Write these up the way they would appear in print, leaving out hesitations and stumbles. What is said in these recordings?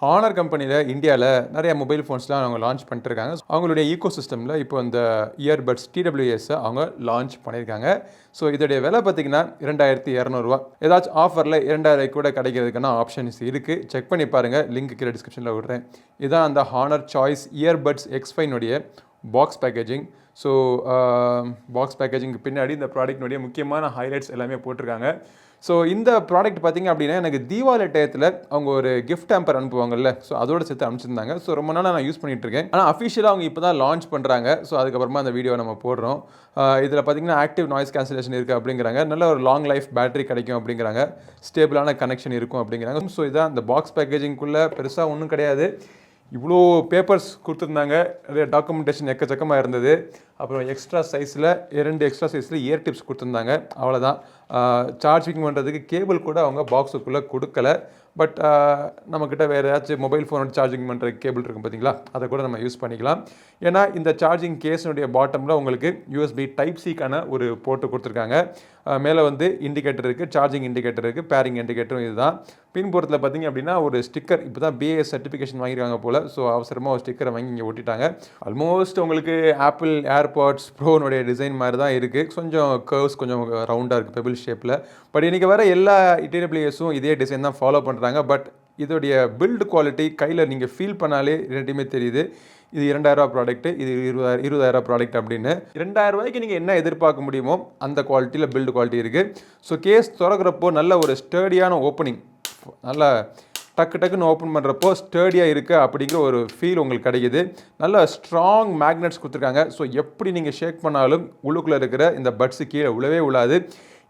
Honour கம்பெனியில் இந்தியாவில் நிறைய மொபைல் ஃபோன்ஸ்லாம் அவங்க லான்ச் பண்ணிட்டுருக்காங்க. அவங்களுடைய ஈகோ சிஸ்டமில் இப்போ இந்த இயர்பட்ஸ் TWS அவங்க லான்ச் பண்ணியிருக்காங்க. ஸோ இதோடைய விலை பார்த்தீங்கன்னா 2200 ஏதாச்சும் ஆஃபரில் 2000 கூட கிடைக்கிறதுக்கான ஆப்ஷன்ஸ் இருக்குது. செக் பண்ணி பாருங்கள், லிங்க் கீழே டிஸ்கிரிப்ஷனில் விடுறேன். இதான் அந்த Honor choice earbuds X5 box packaging. So box பேக்கேஜிங்க்கு பின்னாடி இந்த ப்ராடக்ட்னுடைய முக்கியமான ஹைலைட்ஸ் எல்லாமே போட்டிருக்காங்க. ஸோ இந்த ப்ராடக்ட் பார்த்திங்க அப்படின்னா எனக்கு தீபாவளி டயத்தில் அவங்க ஒரு கிஃப்ட் ஹேம்பர் அனுப்புவாங்கல்ல, ஸோ அதோடு சேர்த்து அனுப்பிச்சிருந்தாங்க. ஸோ ரொம்ப நாளாக நான் யூஸ் பண்ணிகிட்ருக்கேன். ஆனால் அஃபிஷியலாக அவங்க இப்போ தான் லான்ச் பண்ணுறாங்க. ஸோ அதுக்கப்புறமா அந்த வீடியோ நம்ம போடுறோம். இதில் பார்த்திங்கன்னா ஆக்டிவ் நாய்ஸ் கேன்சலேஷன் இருக்குது அப்படிங்கிறாங்க. நல்ல ஒரு லாங் லைஃப் பேட்டரி கிடைக்கும் அப்படிங்கிறாங்க. ஸ்டேபிளான கனெக்ஷன் இருக்கும் அப்படிங்கிறாங்க. ஸோ இதான் அந்த பாக்ஸ் பேக்கேஜிங்குள்ளே பெருசாக ஒன்றும் கிடையாது. இவ்வளோ பேப்பர்ஸ் கொடுத்துருந்தாங்க, நிறைய டாக்குமெண்டேஷன் எக்கச்சக்கமாக இருந்தது. அப்புறம் எக்ஸ்ட்ரா சைஸில் 2 எக்ஸ்ட்ரா சைஸில் இயர் டிப்ஸ் கொடுத்துருந்தாங்க. அவ்வளோதான். சார்ஜிங் பண்ணுறதுக்கு கேபிள் கூட அவங்க பாக்ஸுக்குள்ளே கொடுக்கல. பட் நம்மக்கிட்ட வேறு ஏதாச்சும் மொபைல் ஃபோனோட சார்ஜிங் பண்ணுற கேபிள் இருக்கும் பார்த்தீங்களா, அதை கூட நம்ம யூஸ் பண்ணிக்கலாம். ஏன்னா இந்த சார்ஜிங் கேஸினுடைய பாட்டமில் உங்களுக்கு USB Type-Cக்கான ஒரு போர்ட்டு கொடுத்துருக்காங்க. மேலே வந்து இண்டிகேட்டர் இருக்குது, சார்ஜிங் இண்டிகேட்டர் இருக்குது, பேரிங் இண்டிகேட்டரும் இதுதான். பின்புறத்தில் பார்த்திங்க அப்படின்னா ஒரு ஸ்டிக்கர், இப்போ தான் BIS சர்டிஃபிகேஷன் வாங்கியிருக்காங்க போல். ஸோ அவசரமாக ஒரு ஸ்டிக்கரை வாங்கி இங்கே ஒட்டிட்டாங்க. ஆல்மோஸ்ட் உங்களுக்கு ஆப்பிள் ஏர்பாட்ஸ் ப்ரோனுடைய டிசைன் மாதிரி தான் இருக்குது. கொஞ்சம் கர்வ்ஸ் கொஞ்சம் ரவுண்டாக இருக்குது பெபிள் ஷேப்பில். பட் இன்றைக்கி வர எல்லா TWSும் இதே டிசைன் தான் ஃபாலோ பண்ணுறாங்க. பட் இதோடைய பில்டு குவாலிட்டி கையில் நீங்கள் ஃபீல் பண்ணாலே ரெண்டுமே தெரியுது. இது 2000 ப்ராடக்ட்டு, இது 20,000 ப்ராடக்ட் அப்படின்னு. 2000 ரூபாய்க்கு நீங்கள் என்ன எதிர்பார்க்க முடியுமோ அந்த குவாலிட்டியில் பில்டு குவாலிட்டி இருக்குது. ஸோ கேஸ் திறக்கிறப்போ நல்ல ஒரு ஸ்டர்டியான ஓப்பனிங், நல்லா டக்குன்னு ஓப்பன் பண்ணுறப்போ ஸ்டர்டியாக இருக்குது அப்படிங்கிற ஒரு ஃபீல் உங்களுக்கு கிடைக்குது. நல்ல ஸ்ட்ராங் மேக்னெட்ஸ் கொடுத்துருக்காங்க. ஸோ எப்படி நீங்கள் ஷேக் பண்ணாலும் உள்ளுக்குள்ளே இருக்கிற இந்த பட்ஸு கீழே உழவே விழாது.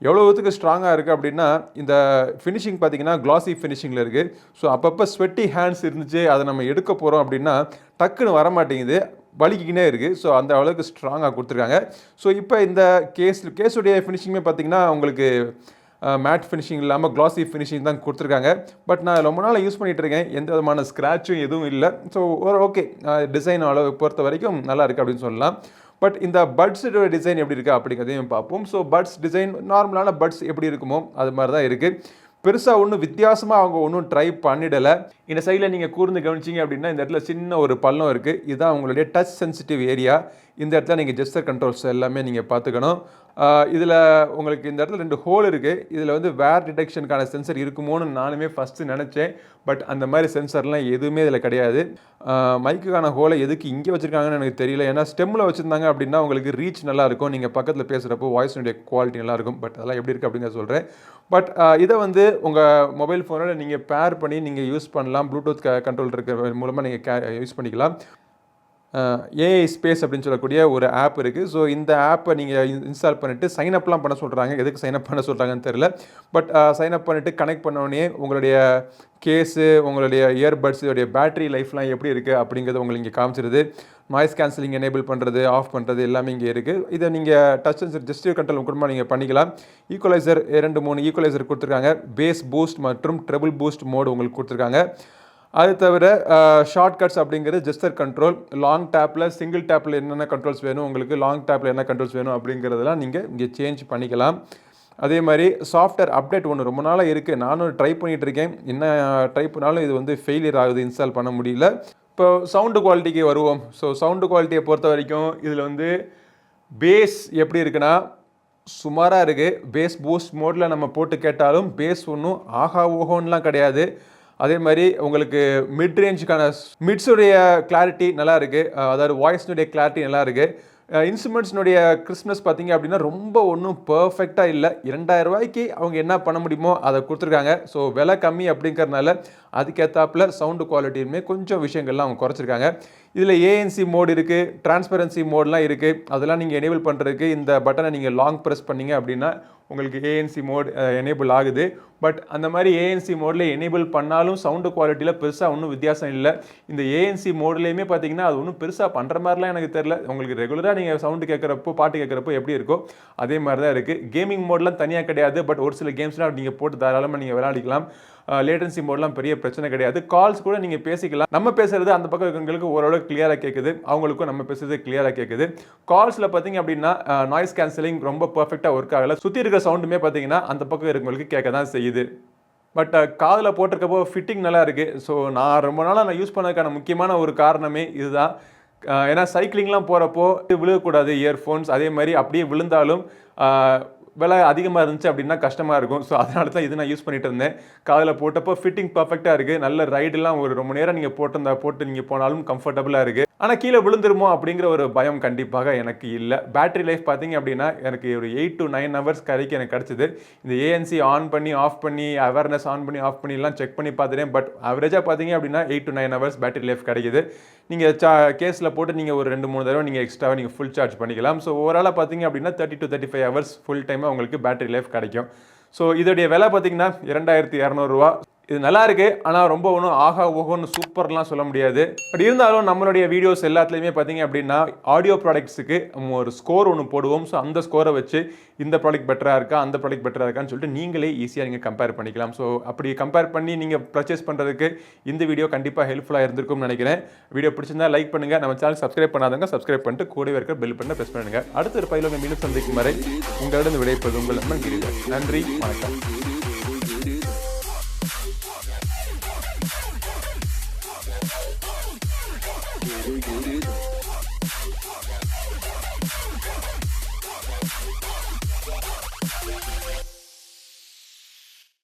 எவ்வளோத்துக்கு ஸ்ட்ராங்காக இருக்குது அப்படின்னா இந்த ஃபினிஷிங் பார்த்திங்கன்னா கிளாசி ஃபினிஷிங்கில் இருக்குது. ஸோ அப்பப்போ ஸ்வெட்டி ஹேண்ட்ஸ் இருந்துச்சு, அதை நம்ம எடுக்க போகிறோம் அப்படின்னா டக்குன்னு வரமாட்டேங்குது, வலிக்கிக்கினே இருக்குது. ஸோ அந்த அளவுக்கு ஸ்ட்ராங்காக கொடுத்துருக்காங்க. ஸோ இப்போ இந்த கேஸுடைய ஃபினிஷிங்குமே பார்த்திங்கன்னா உங்களுக்கு மேட் ஃபினிஷிங் இல்லாமல் கிளாசி ஃபினிஷிங் தான் கொடுத்துருக்காங்க. பட் நான் ரொம்ப நாள் யூஸ் பண்ணிகிட்டு இருக்கேன், எந்த விதமான ஸ்க்ராட்சும் எதுவும் இல்லை. ஸோ ஒரு ஓகே, டிசைன் அளவு பொறுத்த வரைக்கும் நல்லா இருக்குது அப்படின்னு சொல்லலாம். பட் இந்த பட்ஸோட டிசைன் எப்படி இருக்குது அப்படிங்கிறதையும் பார்ப்போம். ஸோ பட்ஸ் டிசைன் நார்மலான பட்ஸ் எப்படி இருக்குமோ அது மாதிரி தான் இருக்குது. பெருசாக ஒன்றும் வித்தியாசமாக அவங்க ஒன்றும் ட்ரை பண்ணிடலை. இந்த சைடில் நீங்கள் கூர்ந்து கவனிச்சிங்க அப்படின்னா இந்த இடத்துல சின்ன ஒரு பள்ளம் இருக்குது. இதுதான் உங்களுடைய டச் சென்சிட்டிவ் ஏரியா. இந்த இடத்துல நீங்கள் ஜெஸ்டர் கண்ட்ரோல்ஸ் எல்லாமே நீங்கள் பார்த்துக்கணும். இதில் உங்களுக்கு இந்த இடத்துல 2 ஹோல் இருக்குது. இதில் வந்து வேர் டிடெக்ஷனுக்கான சென்சர் இருக்குமோன்னு நானுமே ஃபஸ்ட்டு நினச்சேன். பட் அந்த மாதிரி சென்சர்லாம் எதுவுமே இதில் கிடையாது. மைக்குக்கான ஹோலை எதுக்கு இங்கே வச்சுருக்காங்கன்னு எனக்கு தெரியல. ஏன்னா ஸ்டெம்மில் வச்சுருந்தாங்க அப்படின்னா உங்களுக்கு ரீச் நல்லாயிருக்கும், நீங்கள் பக்கத்தில் பேசுகிறப்போ வாய்ஸினுடைய குவாலிட்டி நல்லாயிருக்கும். பட் அதெல்லாம் எப்படி இருக்குது அப்படின்னு சொல்கிறேன். பட் இதை வந்து உங்கள் மொபைல் ஃபோனோட நீங்கள் பேர் பண்ணி நீங்கள் யூஸ் பண்ணலாம். ப்ளூடூத் கண்ட்ரோல் இருக்கிற மூலமாக நீங்கள் யூஸ் பண்ணிக்கலாம். AI ஸ்பேஸ் அப்படின்னு சொல்லக்கூடிய ஒரு ஆப் இருக்குது. ஸோ இந்த ஆப்பை நீங்கள் இன்ஸ்டால் பண்ணிவிட்டு சைன்அப்லாம் பண்ண சொல்கிறாங்க. எதுக்கு சைன்அப் பண்ண சொல்கிறாங்கன்னு தெரில. பட் சைன்அப் பண்ணிவிட்டு கனெக்ட் பண்ணோடனே உங்களுடைய கேஸு, உங்களுடைய இயர்பட்ஸ், இதோடைய பேட்டரி லைஃப்லாம் எப்படி இருக்குது அப்படிங்கிறது உங்களுக்கு இங்கே காமிச்சிருது. நாய்ஸ் கேன்சலிங் எனேபிள் பண்ணுறது, ஆஃப் பண்ணுறது எல்லாமே இங்கே இருக்குது. இதை நீங்கள் டச் சென்சர் ஜெஸ்டிவ் கண்ட்ரோல் கூட நீங்கள் பண்ணிக்கலாம். ஈக்குவலைசர் 2-3 ஈக்குவலைசர் கொடுத்துருக்காங்க. பேஸ் பூஸ்ட் மற்றும் ட்ரெபிள் பூஸ்ட் மோடு உங்களுக்கு கொடுத்துருக்காங்க. அது தவிர ஷார்ட்கட்ஸ் அப்படிங்கிறது ஜெஸ்டர் கண்ட்ரோல், லாங் டேப்பில் சிங்கிள் டேப்பில் என்னென்ன கண்ட்ரோல்ஸ் வேணும், உங்களுக்கு லாங் டேப்பில் என்ன கண்ட்ரோல்ஸ் வேணும் அப்படிங்கிறதெல்லாம் நீங்கள் இங்கே சேஞ்ச் பண்ணிக்கலாம். அதே மாதிரி சாஃப்ட்வேர் அப்டேட் ஒன்று ரொம்ப நாளாக இருக்குது, நானும் ட்ரை பண்ணிகிட்டு இருக்கேன். என்ன ட்ரை பண்ணாலும் இது வந்து ஃபெயிலியர் ஆகுது, இன்ஸ்டால் பண்ண முடியல. இப்போ சவுண்டு குவாலிட்டிக்கு வருவோம். ஸோ சவுண்டு குவாலிட்டியை பொறுத்த வரைக்கும் இதில் வந்து பேஸ் எப்படி இருக்குன்னா சுமாராக இருக்குது. பேஸ் பூஸ்ட் மோடில் நம்ம போட்டு கேட்டாலும் பேஸ் ஒன்றும் ஆஹா ஓஹோன்லாம் கிடையாது. அதே மாதிரி உங்களுக்கு மிட் ரேஞ்சுக்கான மிட்ஸுடைய கிளாரிட்டி நல்லா இருக்குது, அதாவது வாய்ஸ்னுடைய கிளாரிட்டி நல்லா இருக்குது. இன்ஸ்ட்ருமெண்ட்ஸ்னுடைய கிறிஸ்மஸ் பார்த்திங்க அப்படின்னா ரொம்ப ஒன்றும் பர்ஃபெக்டாக இல்லை. 2000 ரூபாய்க்கு அவங்க என்ன பண்ண முடியுமோ அதை கொடுத்துருக்காங்க. ஸோ விலை கம்மி அப்படிங்கிறதுனால அதுக்கேற்றாப்புல சவுண்டு குவாலிட்டியுமே கொஞ்சம் விஷயங்கள்லாம் அவங்க குறைச்சிருக்காங்க. இதில் ANC மோடு இருக்குது, டிரான்ஸ்பரன்சி மோட்லாம் இருக்குது. அதெல்லாம் நீங்கள் எனேபிள் பண்ணுறதுக்கு இந்த பட்டனை நீங்கள் லாங் ப்ரெஸ் பண்ணிங்க அப்படின்னா உங்களுக்கு ANC மோட் எனேபிள் ஆகுது. பட் அந்த மாதிரி ANC மோடில் எனேபிள் பண்ணாலும் சவுண்டு குவாலிட்டியில் பெருசாக ஒன்றும் வித்தியாசம் இல்லை. இந்த ANC மோட்லேயுமே பார்த்தீங்கன்னா அது ஒன்றும் பெருசாக பண்ணுற மாதிரிலாம் எனக்கு தெரில. உங்களுக்கு ரெகுலராக நீங்கள் சவுண்டு கேட்குறப்போ, பாட்டு கேட்குறப்போ எப்படி இருக்கோ அதே மாதிரி தான் இருக்குது. கேமிங் மோட்லாம் தனியாக கிடையாது. பட் ஒரு சில கேம்ஸ்லாம் நீங்கள் போட்டு தாராளமாக நீங்கள் விளையாடிக்கலாம். லேட்டன்சி மோட்லாம் பெரிய பிரச்சனை கிடையாது. கால்ஸ் கூட நீங்கள் பேசிக்கலாம். நம்ம பேசுகிறது அந்த பக்கம் இருக்கவங்களுக்கு ஓரளவுக்கு கிளியராக கேட்குது, அவங்களுக்கும் நம்ம பேசுறது கிளியராக கேட்குது. கால்ஸில் பார்த்தீங்க அப்படின்னா நாய்ஸ் கேன்சலிங் ரொம்ப பர்ஃபெக்டாக ஒர்க் ஆகலை. சுற்றி இருக்கிற சவுண்டுமே பார்த்தீங்கன்னா அந்த பக்கம் இருக்கவங்களுக்கு கேட்க தான் செய்யுது. பட் காதில் போட்டிருக்கப்போ ஃபிட்டிங் நல்லா இருக்குது. ஸோ நான் ரொம்ப நாளாக நான் யூஸ் பண்ணதுக்கான முக்கியமான ஒரு காரணமே இதுதான். ஏன்னா சைக்கிளிங்லாம் போகிறப்போ விழுகக்கூடாது இயர்ஃபோன்ஸ். அதே மாதிரி அப்படியே விழுந்தாலும் விலை அதிகமாக இருந்துச்சு அப்படின்னா கஷ்டமாக இருக்கும். ஸோ அதனால தான் இது நான் யூஸ் பண்ணிட்டு இருந்தேன். காதில் போட்டப்போ ஃபிட்டிங் பர்ஃபெக்டாக இருக்குது. நல்ல ரைடெல்லாம் ஒரு ரொம்ப நேரம் நீங்கள் போட்டு நீங்கள் போனாலும் கம்ஃபர்டபுளாக இருக்குது. ஆனால் கீழே விழுந்துருமோ அப்படிங்கிற ஒரு பயம் கண்டிப்பாக எனக்கு இல்லை. பேட்டரி லைஃப் பார்த்தீங்க அப்படின்னா எனக்கு ஒரு 8 to 9 ஹவர்ஸ் வரைக்கும் எனக்கு கிடச்சிது. இந்த ANC ஆன் பண்ணி ஆஃப் பண்ணி அவேர்னஸ் ஆன் பண்ணி ஆஃப் பண்ணிலாம் செக் பண்ணி பார்த்துட்டேன். பட் அவரேஜாக பார்த்தீங்க அப்படின்னா 8 to 9 ஹவர்ஸ் பேட்டரி லைஃப் கிடைக்குது. நீங்கள் கேஸில் போட்டு நீங்கள் ஒரு 2-3 தடவை நீங்கள் எக்ஸ்ட்ராவாக நீங்கள் ஃபுல் சார்ஜ் பண்ணிக்கலாம். ஸோ ஓவராலாக பார்த்தீங்க அப்படின்னா 30 to 35 ஹவர்ஸ் ஃபுல் டைமாக உங்களுக்கு பேட்டரி லைஃப் கிடைக்கும். ஸோ இதோடைய விலை பார்த்தீங்கன்னா 2200 ரூபா. இது நல்லா இருக்கு. ஆனால் ரொம்ப ஒன்றும் ஆகா ஓஹோன்னு சூப்பர்லாம் சொல்ல முடியாது. பட் இருந்தாலும் நம்மளுடைய வீடியோஸ் எல்லாத்துலேயுமே பார்த்தீங்க அப்படின்னா ஆடியோ ப்ராடக்ட்ஸுக்கு நம்ம ஒரு ஸ்கோர் ஒன்று போடுவோம். ஸோ அந்த ஸ்கோரை வச்சு இந்த ப்ராடக்ட் பெட்டராக இருக்கா, அந்த ப்ராடக்ட் பெட்டராக இருக்கான்னு சொல்லிட்டு நீங்களே ஈஸியாக நீங்கள் கம்பேர் பண்ணிக்கலாம். ஸோ அப்படி கம்பேர் பண்ணி நீங்கள் பர்ச்சேஸ் பண்ணுறதுக்கு இந்த வீடியோ கண்டிப்பாக ஹெல்ப்ஃபுல்லாக இருந்திருக்கும்னு நினைக்கிறேன். வீடியோ பிடிச்சிருந்தா லைக் பண்ணுங்கள். நம்ம சேனல் சப்ஸ்கிரைப் பண்ணாதவங்க சப்ஸ்கிரைப் பண்ணிட்டு கூடவே இருக்க பெல் பட்டனை ப்ரெஸ் பண்ணுங்கள். அடுத்த ஒரு பயில மீண்டும் சந்திக்கும் வரை உங்களிடம் விடைபெறுவது உங்கள் நண்பன் கிரிதர். நன்றி, வணக்கம். Get it.